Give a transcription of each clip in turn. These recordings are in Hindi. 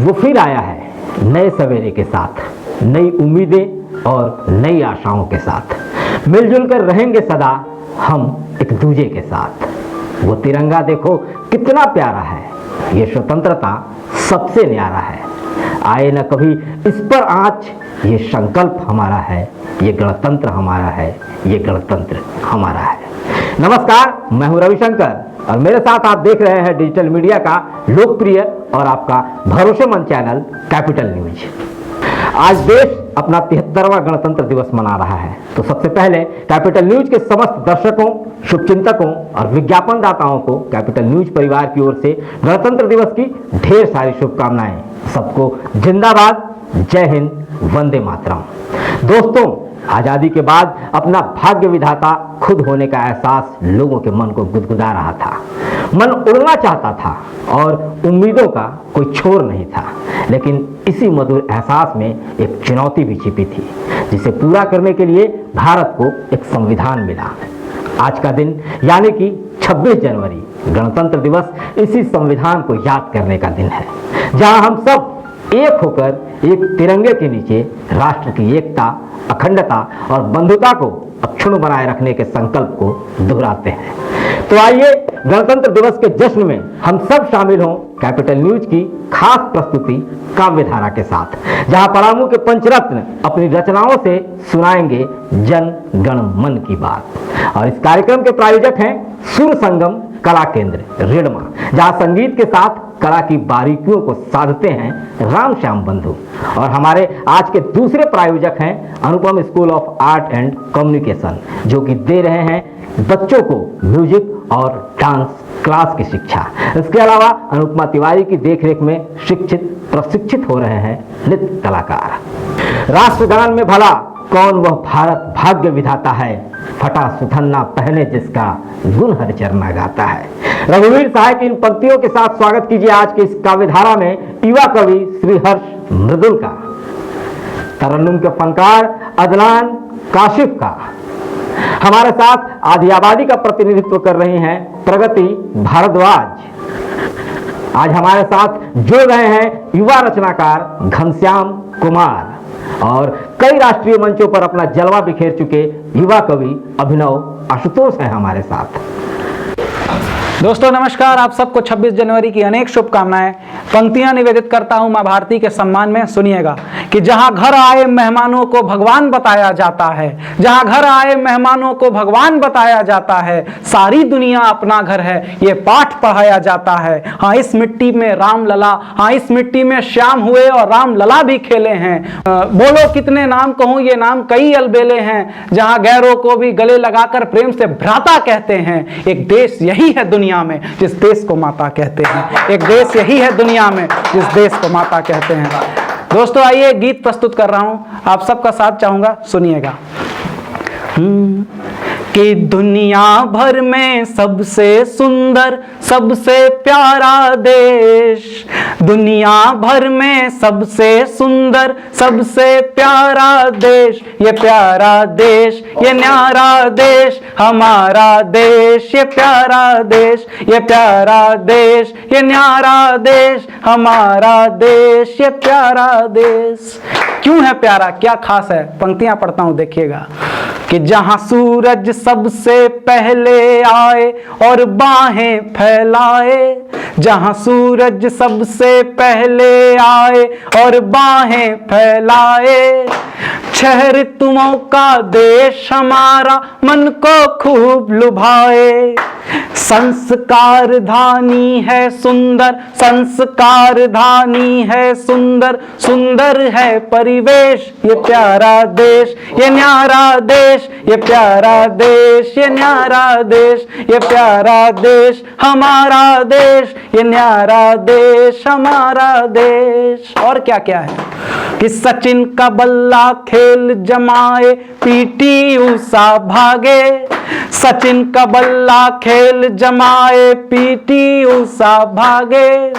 वो फिर आया है नए सवेरे के साथ, नई उम्मीदें और नई आशाओं के साथ। मिलजुल कर रहेंगे सदा हम एक दूजे के साथ। वो तिरंगा देखो कितना प्यारा है, ये स्वतंत्रता सबसे न्यारा है। आए न कभी इस पर आँच, ये संकल्प हमारा है, ये गणतंत्र हमारा है, ये गणतंत्र हमारा है। नमस्कार, मैं हूं रविशंकर और मेरे साथ आप देख रहे हैं डिजिटल मीडिया का लोकप्रिय और आपका भरोसेमंद चैनल कैपिटल न्यूज। आज देश अपना 73वां गणतंत्र दिवस मना रहा है, तो सबसे पहले कैपिटल न्यूज के समस्त दर्शकों, शुभचिंतकों और विज्ञापनदाताओं को कैपिटल न्यूज परिवार की ओर से गणतंत्र दिवस की ढेर सारी शुभकामनाएं। सबको जिंदाबाद, जय हिंद, वंदे मातरम। दोस्तों, आजादी के बाद अपना भाग्य विधाता खुद होने का एहसास लोगों के मन को गुदगुदा रहा था। मन उड़ना चाहता था और उम्मीदों का कोई छोर नहीं था, लेकिन इसी मधुर एहसास में एक चुनौती भी छिपी थी, जिसे पूरा करने के लिए भारत को एक संविधान मिला। आज का दिन यानी कि 26 जनवरी गणतंत्र दिवस इसी संविधान को याद करने का दिन है, जहां हम सब एक होकर एक तिरंगे के नीचे राष्ट्र की एकता, अखंडता और बंधुता को अक्षुण्ण बनाए रखने के संकल्प को दोहराते हैं। तो आइए गणतंत्र दिवस के जश्न में हम सब शामिल हों कैपिटल न्यूज की खास प्रस्तुति काव्यधारा के साथ, जहां परामू के पंचरत्न अपनी रचनाओं से सुनाएंगे जन गण मन की बात। और इस कार्यक्रम के प्रायोजक हैं सुर संगम कला केंद्र रेडमा, जहां संगीत के साथ कला की बारीकियों को साधते हैं राम श्याम बंधु। और हमारे आज के दूसरे प्रायोजक हैं Anupam school of art and communication, जो कि दे रहे हैं बच्चों को म्यूजिक और डांस क्लास की शिक्षा। इसके अलावा अनुपमा तिवारी की देखरेख में प्रशिक्षित हो रहे हैं नृत्य कलाकार। राष्ट्रगान में भला कौन वह भारत भाग्य विधाता है, फटा सुथन्ना पहने जिसका गुण हर चरना गाता है। रघुवीर साहब की इन पंक्तियों के साथ स्वागत कीजिए आज की इस काव्यधारा में युवा कवि श्री हर्ष मृदुल का, तरन्नुम के फनकार अदनान काशिफ का। हमारे साथ आधी आबादी का प्रतिनिधित्व कर रही हैं प्रगति भारद्वाज। आज हमारे साथ जुड़ रहे हैं युवा रचनाकार घनश्याम कुमार और कई राष्ट्रीय मंचों पर अपना जलवा बिखेर चुके युवा कवि अभिनव आशुतोष हैं हमारे साथ। दोस्तों नमस्कार, आप सबको 26 जनवरी की अनेक शुभकामनाएं। पंक्तियां निवेदित करता हूं मां भारती के सम्मान में। सुनिएगा कि जहां घर आए मेहमानों को भगवान बताया जाता है, जहां घर आए मेहमानों को भगवान बताया जाता है, सारी दुनिया अपना घर है, ये पाठ पढ़ाया जाता है। हाँ, इस मिट्टी में राम लला, हाँ इस मिट्टी में श्याम हुए और राम लला भी खेले हैं। बोलो कितने नाम कहूं, ये नाम कई अलबेले हैं, जहां गैरों को भी गले लगाकर प्रेम से भ्राता कहते हैं। एक देश यही है दुनिया में जिस देश को माता कहते हैं, एक देश यही है दुनिया में जिस देश को माता कहते हैं। दोस्तों आइए गीत प्रस्तुत कर रहा हूं, आप सबका साथ चाहूंगा, सुनिएगा। कि दुनिया भर में सबसे सुंदर सबसे प्यारा देश, दुनिया भर में सबसे सुंदर सबसे प्यारा देश, ये प्यारा देश, ये न्यारा देश हमारा देश, ये प्यारा देश, ये प्यारा देश, ये न्यारा देश हमारा देश, ये प्यारा देश। क्यों है प्यारा, क्या खास है? पंक्तियां पढ़ता हूं, देखिएगा। कि जहां सूरज सबसे पहले आए और बाहें फैलाए, जहां सूरज सबसे पहले आए और बाहें फैलाए, छह ऋतुओं का देश हमारा मन को खूब लुभाए। संस्कार धानी है सुंदर, संस्कार धानी है सुंदर, सुंदर है परिवेश, ये प्यारा देश, ये न्यारा देश, ये प्यारा देश, ये न्यारा देश, ये प्यारा देश हमारा देश, ये न्यारा देश हमारा देश। और क्या क्या है? कि सचिन का बल्ला खेल जमाए पीटी ऊषा भागे, सचिन का बल्ला खेल जमाए पीटी ऊषा भागे।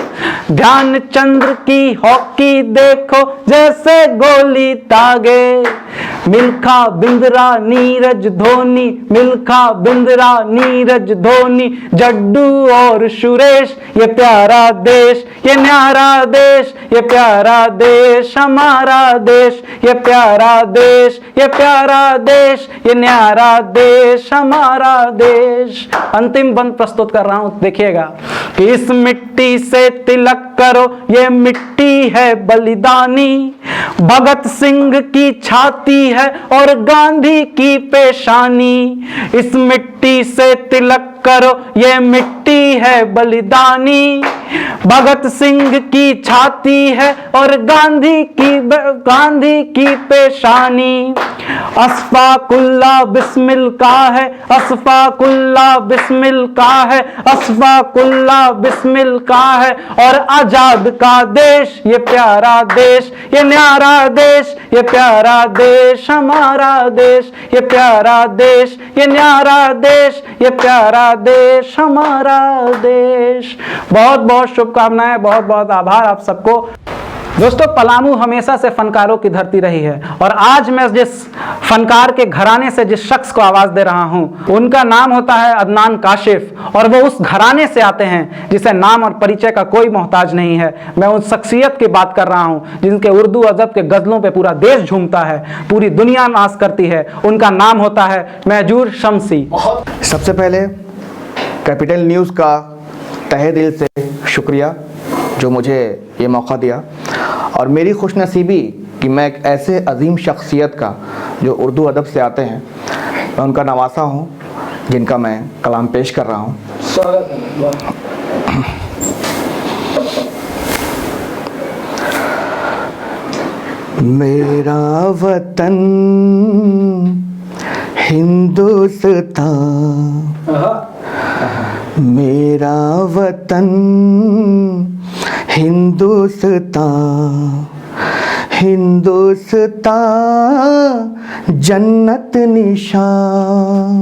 ध्यानचंद की हॉकी देखो जैसे गोली तागे, मिल्खा बिंद्रा नीरज धोनी, मिल्खा बिंद्रा नीरज धोनी, जड्डू और सुरेश, ये प्यारा देश, ये न्यारा देश, ये प्यारा देश हमारा देश, ये प्यारा देश, ये प्यारा देश, ये न्यारा देश हमारा देश। अंतिम बंद प्रस्तुत कर रहा हूं, देखिएगा कि इस मिट्टी से तिलक करो, ये मिट्टी है बलिदानी, भगत सिंह की छाती है और गांधी की पेशानी। इस मिट्टी से तिलक करो, ये मिट्टी है बलिदानी, भगत सिंह की छाती है और गांधी की पेशानी। अस्फाकुल्ला बिस्मिल का है, अस्फाकुल्ला बिस्मिल का है, अस्फाकुल्ला बिस्मिल का है, और आजाद का देश, ये प्यारा देश, ये न्यारा देश, ये प्यारा देश हमारा देश, ये प्यारा देश, ये न्यारा देश, ये प्यारा देश हमारा देश। बहुत बहुत शुभकामनाएं, बहुत बहुत आभार आप सबको। दोस्तों, पलामू हमेशा से फनकारों की धरती रही है, और आज मैं जिस फनकार के घराने से जिस शख्स को आवाज दे रहा हूं, उनका नाम होता है अदनान काशिफ, और वो उस घराने से आते हैं जिसे नाम और परिचय का कोई मोहताज नहीं है। मैं उस शख्सियत की बात कर रहा हूं जिनके उर्दू अदब के गजलों पे पूरा देश झूमता है, पूरी दुनिया नाज करती है। उनका नाम होता है महजूर शमसी। सबसे पहले कैपिटल न्यूज़ का तहे दिल से शुक्रिया जो मुझे ये मौका दिया, और मेरी खुशनसीबी कि मैं एक ऐसे अजीम शख्सियत का जो उर्दू अदब से आते हैं, मैं उनका नवासा हूँ जिनका मैं कलाम पेश कर रहा हूँ। मेरा वतन हिंदुस्तान, मेरा वतन हिंदुस्तान, हिंदुस्तान जन्नत निशान,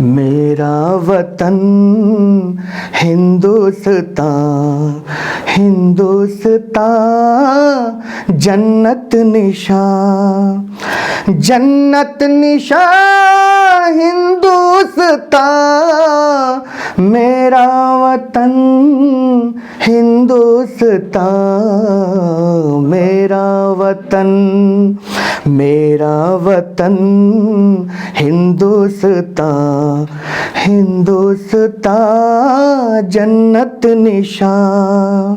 मेरा वतन हिंदुस्तान, हिंदुस्तान जन्नत निशान, जन्नत निशान हिंदुस्तान, मेरा वतन हिंदुस्तान, मेरा वतन, मेरा वतन हिंदुस्तान, हिंदुस्तान जन्नत निशान।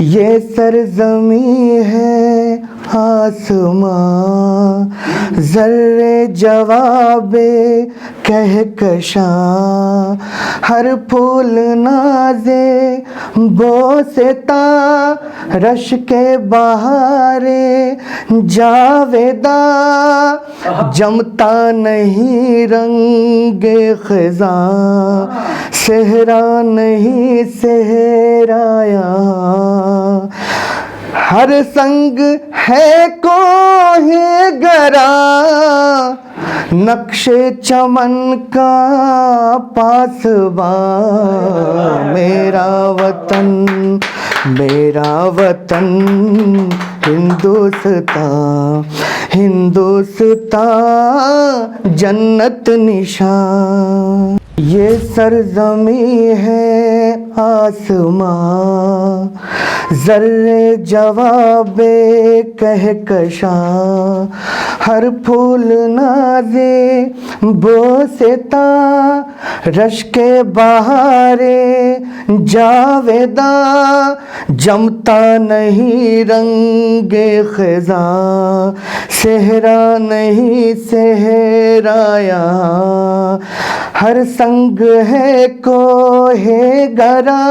ये सरजमी है आसमां, जर्रे जवाबे कहकशां, हर फूल नाजे बोसेता, रश के बहारे जावेदा, जमता नहीं रंगे खिज़ां, सेहरा नहीं सेहराया, हर संग है कोहे गरा, नक्शे चमन का पासबा, मेरा वतन, मेरा वतन हिंदुस्तान, हिंदुस्तान जन्नत निशान। ये सरजमी है आसमां, जर्रे जवाबे कहकशां, हर फूल नाजे बोसेता, रश के बहारे जावेदा, जमता नहीं रंगे खिज़ां, सेहरा नहीं सेहराया, हर संग है कोहे गरा,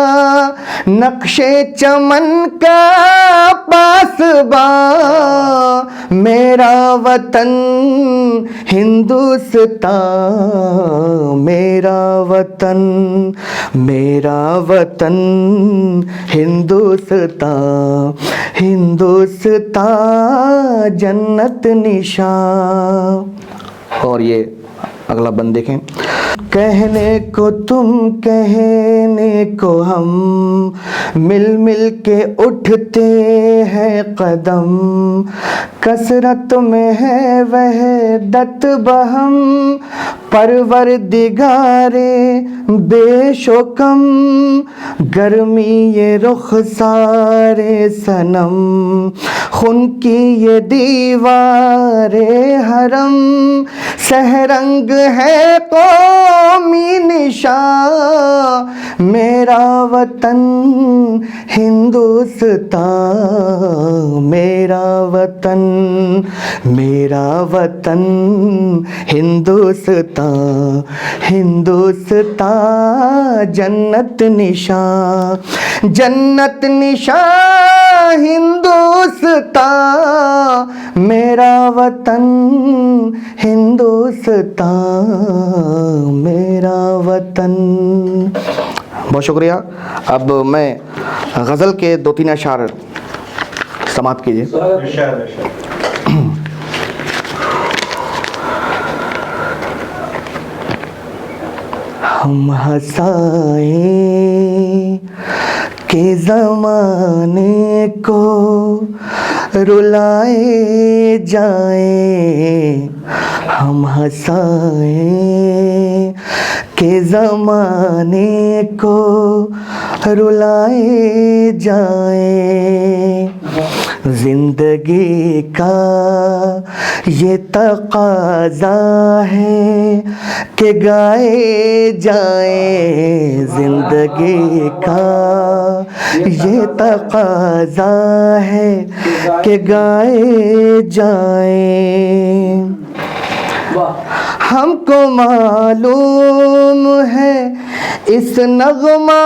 नक्शे चमन का पासबां मेरा वतन हिंदुस्तान, मेरा वतन, मेरा वतन हिंदुस्तान, हिंदुस्तान जन्नत निशान। और ये अगला बंद देखें। कहने को तुम, कहने को हम, मिल मिल के उठते हैं कदम, कसरत में है वहदत बहम, परवरदिगारे बेशोकम, गर्मी ये रुख सारे सनम, खून की ये दीवारे हरम, सहरंग है कौमी निशान, मेरा वतन हिंदुस्तान, मेरा वतन, मेरा वतन हिंदुस्तान, हिंदुस्तान जन्नत निशान, जन्नत निशान हिंदुस्तान, मेरा वतन हिंदुस्तान, मेरा वतन। बहुत शुक्रिया। अब मैं गज़ल के 2-3 अशार समाप्त कीजिए। हम हंसाएं के ज़माने को रुलाए जाएं, हम हंसाएं के ज़माने को रुलाए जाएं, जिंदगी का ये तकाज़ा है कि गाए जाएं, जिंदगी का ये तकाज़ा है कि गाए जाएं। हमको मालूम है इस नगमा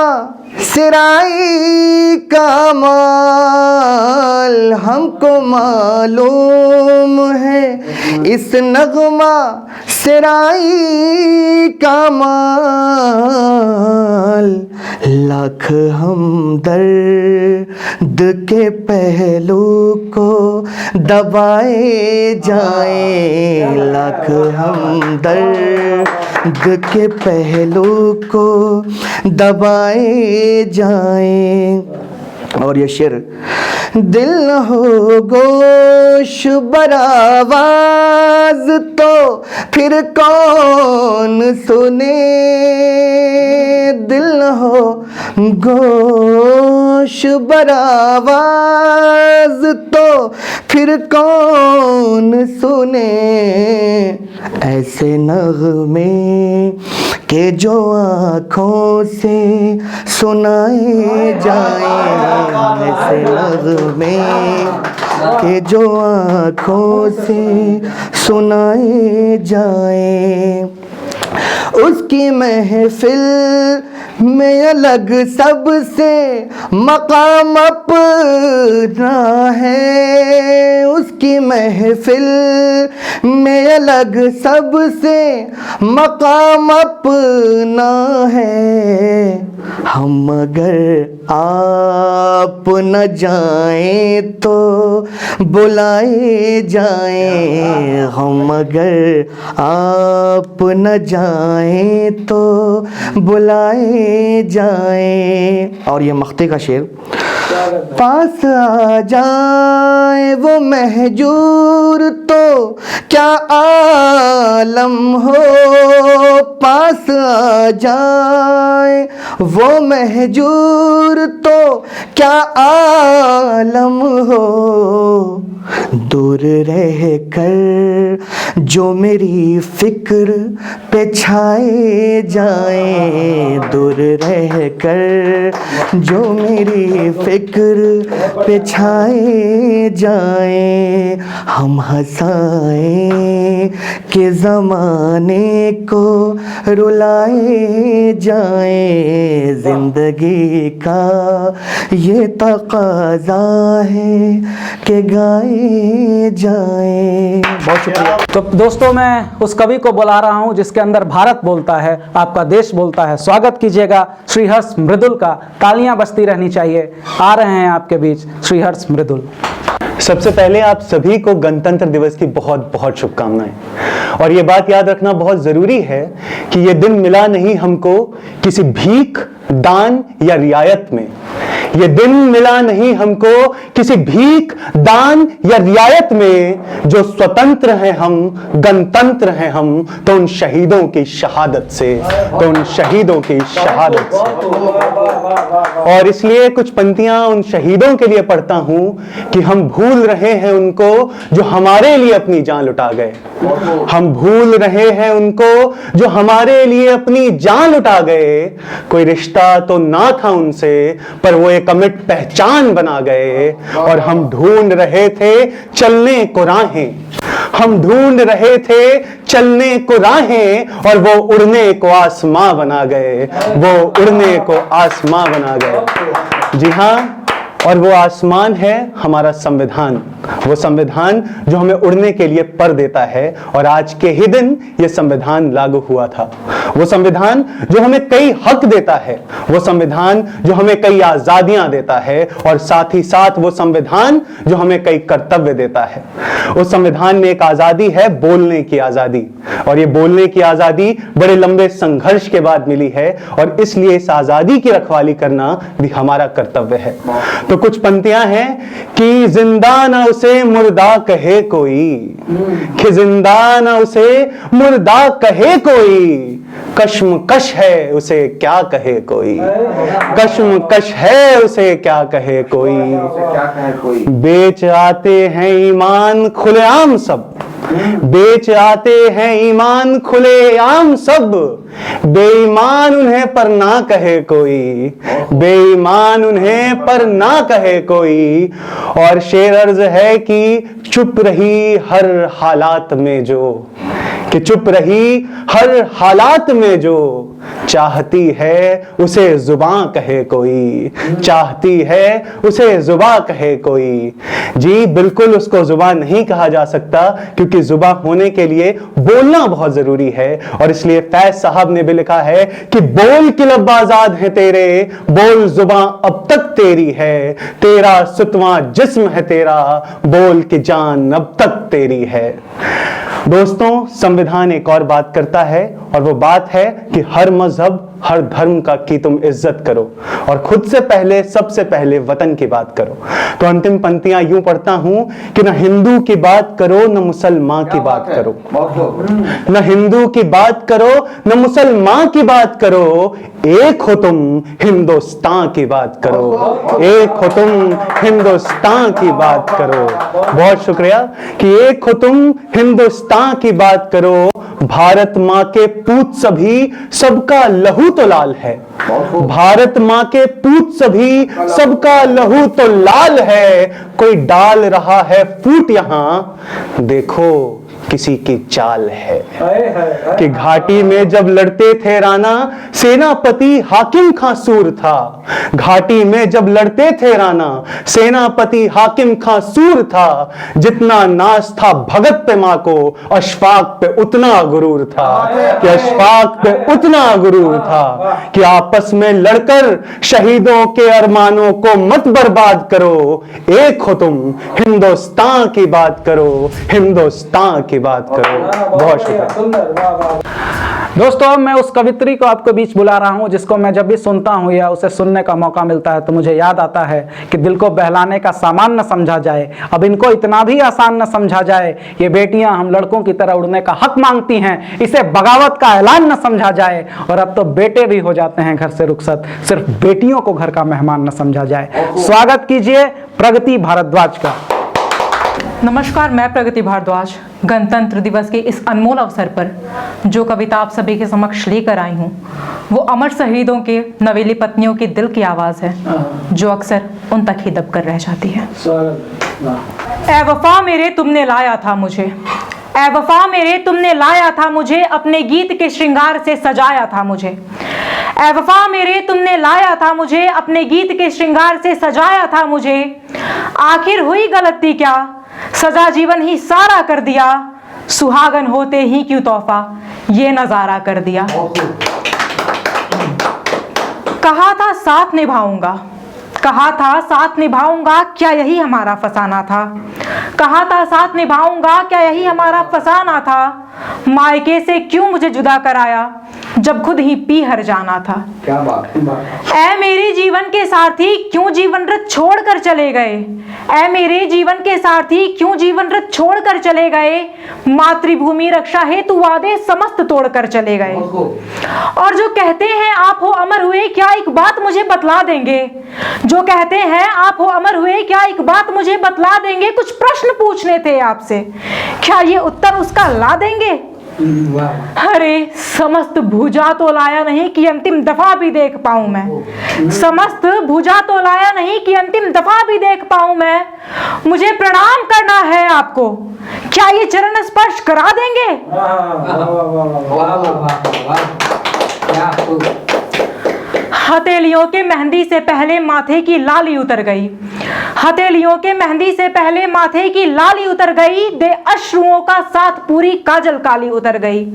सिराई का माल, हमको मालूम है इस नगमा सिराई का माल, लाख हमदर्द के पहलू को दबाए जाएं, लाख हमदर्द के पहलू को दबाए जाएं। और ये शेर, दिल हो गोश बरावाज तो फिर कौन सुने, दिल हो गोश बरावाज तो फिर कौन सुने, ऐसे नग़मे के जो आँखों से सुनाए जाएं, ऐसे नग़मे के जो आँखों से सुनाए जाएं, उसकी महफिल में अलग सबसे मकाम अपना है, उसकी महफिल में अलग सबसे मकाम अपना है। हम अगर आप न जाएं तो बुलाए जाएं, हम अगर आप न जाएं तो बुलाए जाएं। और ये मख्ते का शेर, पास आ जाए वो महजूर तो क्या आलम हो, पास आ जाए वो महजूर तो क्या आलम हो, दूर रह कर जो मेरी फिक्र पे छाए जाए दूर रह कर, जो मेरी फिक्र पे छाए जाए, हम हंसाए कि ज़माने को रुलाए जाए, ज़िंदगी का ये तकाज़ा है कि गाए जाए। बहुत शुक्रिया। तो दोस्तों, मैं उस कवि को बुला रहा हूं जिसके अंदर भारत बोलता है, आपका देश बोलता है। स्वागत कीजिएगा श्रीहर्ष मृदुल का। तालियां बजती रहनी चाहिए। आ रहे हैं आपके बीच श्रीहर्ष मृदुल। सबसे पहले आप सभी को गणतंत्र दिवस की बहुत बहुत शुभकामनाएं। और ये बात याद रखना बहुत जरूरी है कि ये दिन मिला नहीं हमको किसी भीख, दान या रियायत में। ये दिन मिला नहीं हमको किसी भीख, दान या रियायत में। जो स्वतंत्र हैं हम, गणतंत्र हैं हम, तो उन शहीदों की शहादत से, तो उन शहीदों की शहादत से। और इसलिए कुछ पंक्तियां उन शहीदों के लिए पढ़ता हूं कि हम भूल रहे हैं उनको जो हमारे लिए अपनी जान लुटा गए। हम भूल रहे हैं उनको जो हमारे लिए अपनी जान लुटा गए। कोई रिश्ता तो ना था उनसे, पर वो एक अमिट पहचान बना गए। और हम ढूंढ रहे थे चलने को राहें, हम ढूंढ रहे थे चलने को राहें, और वो उड़ने को आसमां बना गए, वो उड़ने को आसमां बना गए। जी हाँ, और वो आसमान है हमारा संविधान, वो संविधान जो हमें उड़ने के लिए पर देता है। और आज के ही दिन ये संविधान लागू हुआ था। वो संविधान जो हमें कई हक देता है, वो संविधान जो हमें कई आजादियां देता है, और साथ ही साथ वो संविधान जो हमें कई कर्तव्य देता है। उस संविधान में एक आजादी है, बोलने की आजादी। और ये बोलने की आजादी बड़े लंबे संघर्ष के बाद मिली है, और इसलिए इस आजादी की रखवाली करना भी हमारा कर्तव्य है। तो कुछ पंक्तियां हैं कि जिंदा ना उसे मुर्दा कहे कोई, कि जिंदा ना उसे मुर्दा कहे कोई, कश्मकश है उसे क्या कहे कोई, कश्मकश है उसे क्या कहे कोई। बेच आते हैं ईमान खुलेआम सब, बेच आते हैं ईमान खुलेआम सब, बेईमान उन्हें पर ना कहे कोई, बेईमान उन्हें पर ना कहे कोई। और शेर अर्ज है कि चुप रही हर हालात में जो, कि चुप रही हर हालात में जो, चाहती है उसे जुबां कहे कोई, चाहती है उसे जुबां कहे कोई। जी बिल्कुल उसको जुबां नहीं कहा जा सकता, क्योंकि जुबां होने के लिए बोलना बहुत जरूरी है। और इसलिए फैज साहब ने भी लिखा है कि बोल के लब आजाद है तेरे, बोल जुबां अब तक तेरी है, तेरा सुतवां जिस्म है तेरा, बोल की जान अब तक तेरी है। दोस्तों, संविधान एक और बात करता है, और वो बात है कि हर मजहब, हर धर्म का की तुम इज्जत करो, और खुद से पहले, सबसे पहले वतन की बात करो। तो अंतिम पंक्तियां यूं पढ़ता हूं कि न हिंदू की बात करो, न मुसलमान की बात करो, न हिंदू की बात करो, न मुसलमान की बात करो, एक हो तुम हिंदुस्तान की बात करो, एक हो तुम हिंदुस्तान की बात करो। बहुत शुक्रिया कि एक हो तुम हिंदुस्तान की बात करो। भारत माँ के पूत सभी, सबका लहू तो लाल है, भारत माँ के पूत सभी, सबका लहू तो लाल है। कोई डाल रहा है फूट यहां, देखो किसी की चाल है। कि घाटी में जब लड़ते थे राणा, सेनापति हाकिम खां सूर था, घाटी में जब लड़ते थे राणा, सेनापति हाकिम खां सूर था। जितना नाज था भगत पे मां को, अशफाक पे उतना गुरूर था, कि अशफाक पे उतना गुरूर था। कि आपस में लड़कर शहीदों के अरमानों को मत बर्बाद करो, एक हो तुम हिंदुस्तान की बात करो, हिंदुस्तान की बात करो। बहुत शुक्रिया। दोस्तों, अब मैं उस कवित्री को आपके बीच बुला रहा हूं जिसको मैं जब भी सुनता हूं या उसे सुनने का मौका मिलता है तो मुझे याद आता है कि दिल को बहलाने का सामान न समझा जाए, अब इनको इतना भी आसान न समझा जाए। ये बेटियां हम लड़कों की तरह उड़ने का हक मांगती हैं, इसे बगावत का ऐलान न समझा जाए। और अब तो बेटे भी हो जाते हैं घर से रुखसत, सिर्फ बेटियों को घर का मेहमान न समझा जाए। स्वागत कीजिए प्रगति भारद्वाज का। नमस्कार, मैं प्रगति भारद्वाज गणतंत्र दिवस के इस अनमोल अवसर पर जो कविता आप सभी के समक्ष लेकर आई हूँ वो अमर शहीदों के नवेली पत्नियों की दिल की आवाज़ है जो अक्सर उन तक ही दब कर रह जाती है। ऐ वफा मेरे तुमने लाया था मुझे, ऐ वफा मेरे तुमने लाया था मुझे, अपने गीत के श्रृंगार से सजाया था मुझे। ऐ वफा मेरे तुमने लाया था मुझे, अपने गीत के श्रृंगार से सजाया था मुझे। आखिर हुई गलती क्या, सजा जीवन ही सारा कर दिया, सुहागन होते ही क्यों तोहफा ये नजारा कर दिया। कहा था साथ निभाऊंगा, कहा था साथ निभाऊंगा, क्या यही हमारा फसाना था। कहा था साथ निभाऊंगा, क्या यही हमारा फसाना था। मायके से क्यों मुझे जुदा कराया जब खुद ही पी हर जाना था। क्या बात। ऐ मेरे जीवन के सारथी क्यों जीवन रथ छोड़ कर चले गए, ऐ मेरे जीवन के सारथी क्यों जीवन रथ छोड़ कर चले गए। मातृभूमि रक्षा हेतु वादे समस्त तोड़ कर चले गए। और जो कहते हैं आप हो अमर हुए, क्या एक बात मुझे बतला देंगे। जो कहते हैं आप हो अमर हुए, क्या एक बात मुझे बतला देंगे। कुछ प्रश्न पूछने थे आपसे, क्या ये उत्तर उसका ला देंगे। अरे समस्त भुजा तो लाया नहीं कि अंतिम दफा भी देख पाऊं मैं। समस्त भुजा तो लाया नहीं कि अंतिम दफा भी देख पाऊं मैं। मुझे प्रणाम करना है आपको, क्या ये चरण स्पर्श करा देंगे। हथेलियों के मेहंदी से पहले माथे की लाली उतर गई, हथेलियों के मेहंदी से पहले माथे की लाली उतर गई। दे अश्रुओं का साथ पूरी काजल काली उतर गई।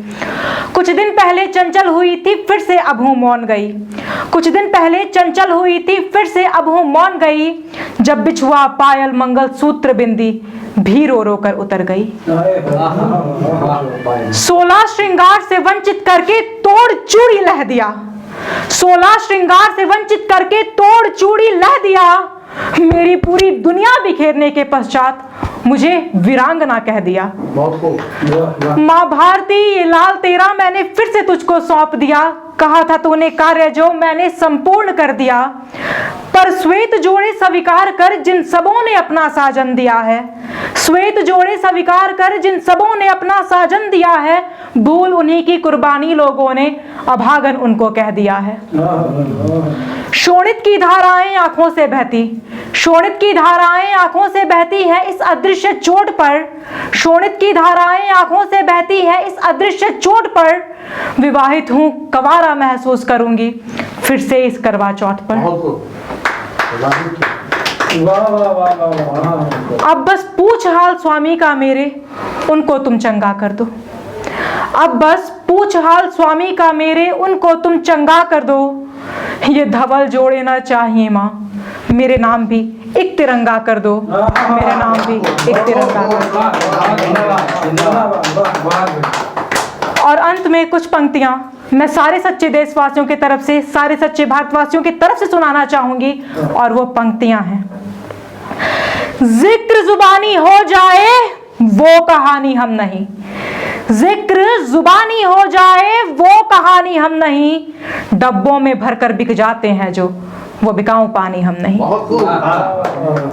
कुछ दिन पहले चंचल हुई थी फिर से अब हूं मौन गई, कुछ दिन पहले चंचल हुई थी फिर से अब हूं मौन गई। जब बिछुआ पायल मंगल सूत्र बिंदी भी रो रो कर उतर गई। 16 श्रृंगार से वंचित करके तोड़ चूड़ी लह दिया, 16 श्रृंगार से वंचित करके तोड़ चूड़ी लह दिया। मेरी पूरी दुनिया बिखेरने के पश्चात मुझे वीरांगना कह दिया। माँ भारती ये लाल तेरा मैंने फिर से तुझको सौंप दिया। कहा था तूने कार्य जो मैंने संपूर्ण कर दिया। पर श्वेत जोड़े स्वीकार कर जिन सबों ने अपना साजन दिया है, श्वेत जोड़े स्वीकार कर जिन सबों ने अपना साजन दिया है। भूल उन्हीं की कुर्बानी लोगों ने अभागन उनको कह दिया है। शोणित की धाराएं आंखों से बहती, शोणित की धाराएं आंखों से बहती है इस अदृश्य चोट पर। शोणित की धाराएं आंखों से बहती है इस अदृश्य चोट पर। विवाहित हूं कवारा महसूस करूंगी फिर से इस करवा चौथ पर। अब बस पूछ हाल स्वामी का मेरे, उनको तुम चंगा कर दो। अब बस पूछ हाल स्वामी का मेरे, उनको तुम चंगा कर दो। ये धवल जोड़े ना चाहिए माँ, मेरे नाम भी एक तिरंगा कर दो। मेरा नाम भी एक तिरंगा कर दो। और अंत में कुछ पंक्तियां मैं सारे सच्चे देशवासियों की तरफ से, सारे सच्चे भारतवासियों की तरफ से सुनाना चाहूंगी। और वो पंक्तियां हैं, जिक्र जुबानी हो जाए वो कहानी हम नहीं, जिक्र जुबानी हो जाए वो कहानी हम नहीं। डब्बों में भरकर बिक जाते हैं जो, वो बिकाऊं पानी हम नहीं।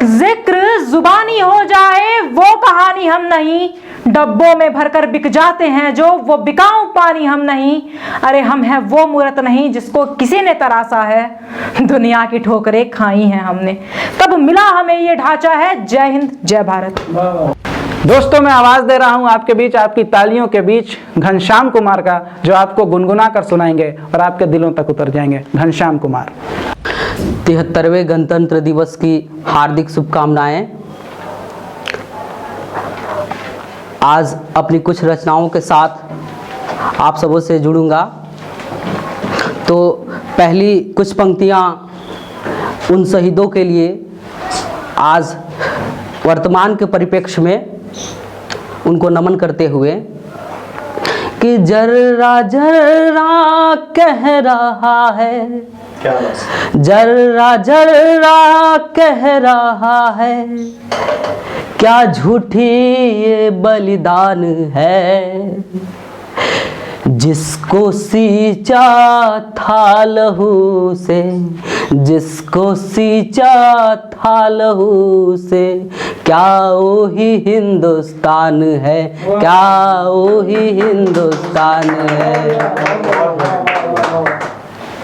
जिक्र जुबानी हो जाए वो कहानी हम नहीं। डब्बों में भरकर बिक जाते हैं जो, वो बिकाऊं पानी हम नहीं। अरे हम हैं वो मूर्त नहीं जिसको किसी ने तरासा है, दुनिया की ठोकरें खाई हैं हमने, तब मिला हमें ये ढांचा है। जय हिंद, जय भारत। दोस्तों मैं आवाज दे रहा हूं आपके बीच, आपकी तालियों के बीच, घनश्याम कुमार का, जो आपको गुनगुना कर सुनाएंगे और आपके दिलों तक उतर जाएंगे। घनश्याम कुमार। 73वें गणतंत्र दिवस की हार्दिक शुभकामनाएं। आज अपनी कुछ रचनाओं के साथ आप सबों से जुड़ूंगा। तो पहली कुछ पंक्तियां उन शहीदों के लिए आज वर्तमान के परिप्रेक्ष्य में उनको नमन करते हुए कि जर्रा जर्रा कह रहा है, जर्रा जर्रा कह रहा है, क्या झूठी ये बलिदान है, जिसको सींचा था लहू से, जिसको सींचा था लहू से, क्या वही हिंदुस्तान है, क्या वही हिंदुस्तान है।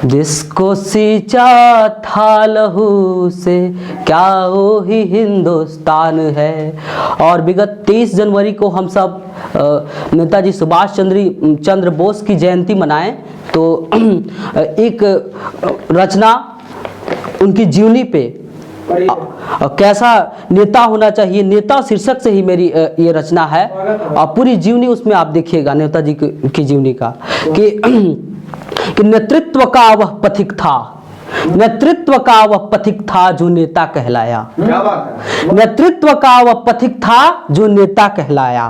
जिसको सींचा था लहू से, क्या वही हिंदुस्तान है। और विगत 23 जनवरी को हम सब नेताजी सुभाष चंद्र बोस की जयंती मनाएं, तो एक रचना उनकी जीवनी पे कैसा नेता होना चाहिए, नेता शीर्षक से ही मेरी ये रचना है और पूरी जीवनी उसमें आप देखिएगा नेताजी की जीवनी का कि नेतृत्व का वह पथिक था, नेतृत्व का वह पथिक था जो नेता कहलाया। नेतृत्व का वह पथिक था जो नेता कहलाया,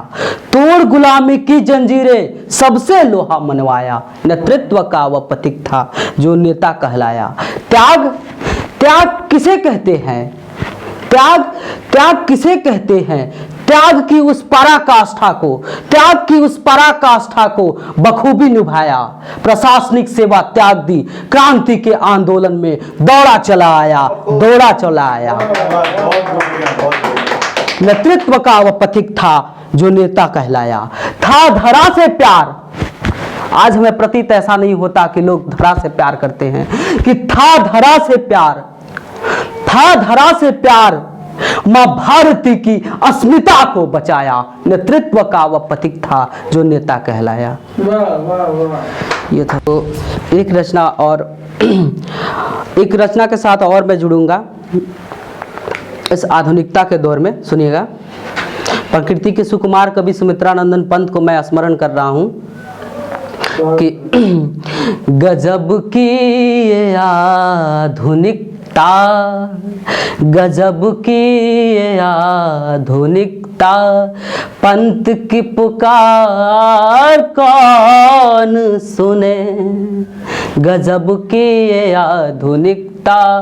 तोड़ गुलामी की जंजीरें सबसे लोहा मनवाया। नेतृत्व का वह पथिक था जो नेता कहलाया। त्याग, त्याग किसे कहते हैं, त्याग, त्याग किसे कहते हैं। त्याग की उस पराकाष्ठा को, त्याग की उस पराकाष्ठा को बखूबी निभाया। प्रशासनिक सेवा त्याग दी, क्रांति के आंदोलन में दौड़ा चला आया, दौड़ा चला आया। नेतृत्व का वह पथिक था जो नेता कहलाया। था धरा से प्यार, आज हमें प्रतीत ऐसा नहीं होता कि लोग धरा से प्यार करते हैं, कि था धरा से प्यार, था धरा से प्यार, मां भारती की अस्मिता को बचाया। नेतृत्व का वह पथिक था जो नेता कहलाया। ये था तो एक रचना, और एक रचना के साथ और मैं जुड़ूंगा इस आधुनिकता के दौर में। सुनिएगा, प्रकृति के सुकुमार कवि सुमित्रानंदन पंत को मैं स्मरण कर रहा हूं कि गजब की ये आधुनिकता, गजब की ये आधुनिकता, पंत की पुकार कौन सुने। गजब की ये आधुनिकता,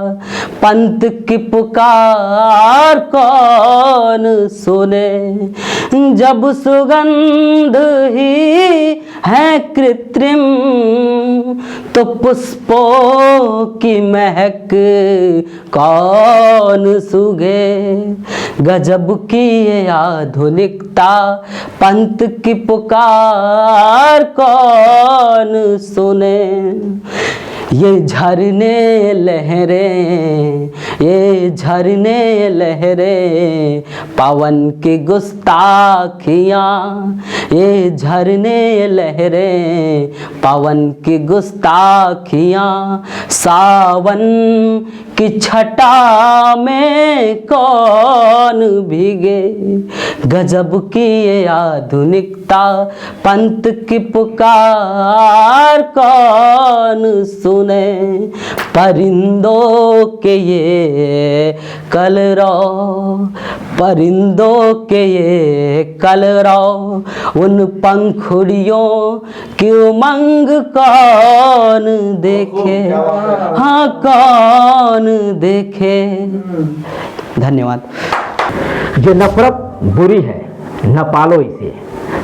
पंत की पुकार कौन सुने। जब सुगंध ही है कृत्रिम, तो पुष्पों की महक कौन सूंघे। गजब की ये आधुनिकता, पंत की पुकार कौन सुने। ये झरने लहरें, ये झरने लहरें, पवन की गुस्ताखियाँ। ये झरने लहरें, पवन की गुस्ताखियाँ, सावन की छटा में कौन भीगे। गजब की ये आधुनिकता, पंत की पुकार कौन सुने। परिंदों के ये कलरव, परिंदों के ये कलरव, उन पंखुड़ियों की उमंग कौन देखे, हाँ कौन देखे। धन्यवाद। ये नफरत बुरी है, न पालो इसे।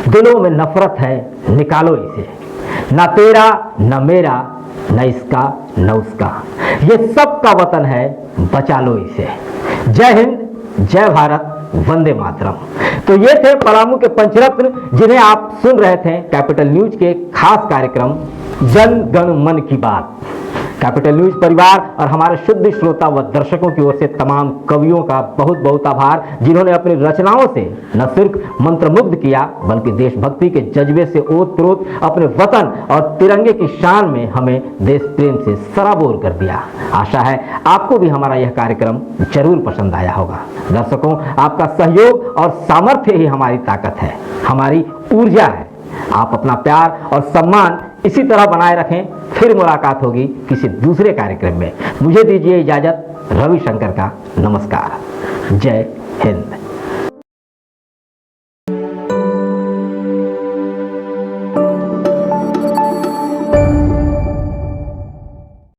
दिलों में नफरत है, निकालो इसे। न तेरा न मेरा, न इसका न उसका, ये सबका वतन है, बचा लो इसे। जय हिंद, जय भारत, वंदे मातरम। तो ये थे पलामू के पंचरत्न, जिन्हें आप सुन रहे थे कैपिटल न्यूज के खास कार्यक्रम जन गण मन की बात। कैपिटल न्यूज परिवार और हमारे शुद्ध श्रोता व दर्शकों की ओर से तमाम कवियों का बहुत बहुत आभार, जिन्होंने अपनी रचनाओं से न सिर्फ मंत्रमुग्ध किया, बल्कि देशभक्ति के जज्बे से ओत-प्रोत अपने वतन और तिरंगे की शान में हमें देश प्रेम से सराबोर कर दिया। आशा है आपको भी हमारा यह कार्यक्रम जरूर पसंद आया होगा। दर्शकों, आपका सहयोग और सामर्थ्य ही हमारी ताकत है, हमारी ऊर्जा है। आप अपना प्यार और सम्मान इसी तरह बनाए रखें। फिर मुलाकात होगी किसी दूसरे कार्यक्रम में। मुझे दीजिए इजाजत। रविशंकर का नमस्कार। जय हिंद।